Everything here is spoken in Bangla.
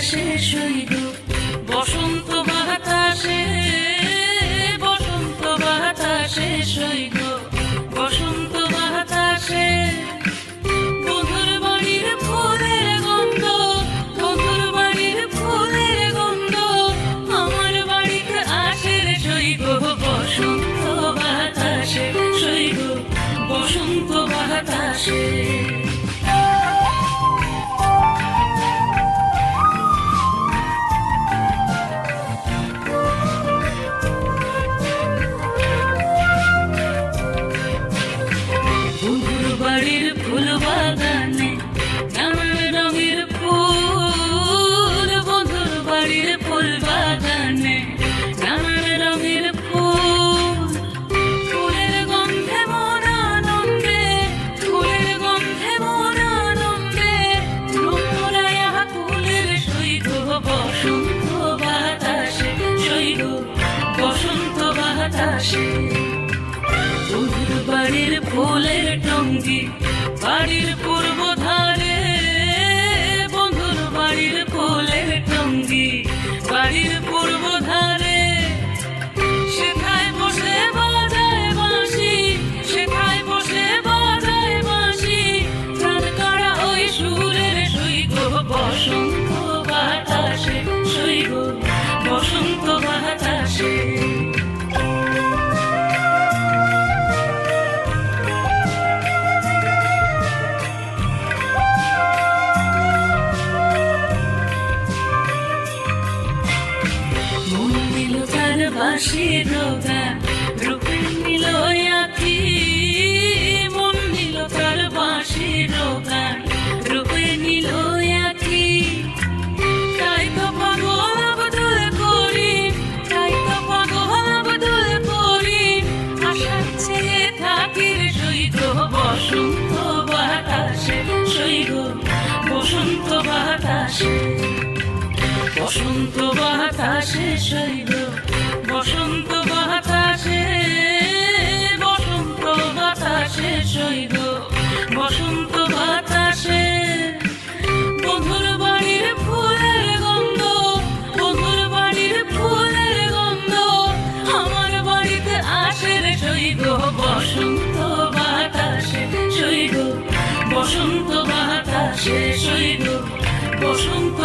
বাতাসে সইল বসন্ত বাতাসে, বসন্ত বাতাসে সইল বসন্ত বাতাসে। বন্ধুর বাড়ির ফুলের গন্ধ, বন্ধুর বাড়ির ফুলের গন্ধ আমার বাড়িতে আসে রে সইল বসন্ত বাতাসে, সইল বসন্ত বাতাসে। বাড়ির ফুল বাগানে নানান রঙের ফুল, বন্ধুর বাড়ির ফুল বাগানে নানান রঙের ফুল। ফুলের গন্ধে মন আনন্দে, ফুলের গন্ধে মন আনন্দে রূপরায়া কুলের সইল বসন্ত বাতাসে, সইল বসন্ত বাতাসে। বন্ধুর বাড়ির ফুলের টঙ্গি বাড়ির পূর্ব ধারে, বন্ধুর বাড়ির ফুলের টঙ্গি বাড়ির পূর্ব ধারে। সেখায় বসে বাজায় বাঁশি, সেখায় বসে বাজায় বাঁশি প্রাণ কাড়া ওই সুরের সইল বসন্ত বাতাসে, সইল বসন্ত বাতাসে। বাঁশির গান রূপে নিল আঁখি, মন নিল তার বাঁশির গান রূপে নিল আঁখি। তাই তো পাগল আবদুল করিম, তাই তো পাগল আবদুল করিম আশার চেয়ে থাকি রে সইল বসন্ত বাতাসে, সইল বসন্ত বাতাসে। বসন্ত বাতাসে সইল বসন্ত বাতাসে, বসন্ত বাতাসে সইল বসন্ত বাতাসে। বন্ধুর বাড়ির ফুলের গন্ধ, বন্ধুর বাড়ির ফুলের গন্ধ আমার বাড়িতে আসে রে সইল বসন্ত বাতাসে, সইল বসন্ত বাতাসে, সইল বসন্ত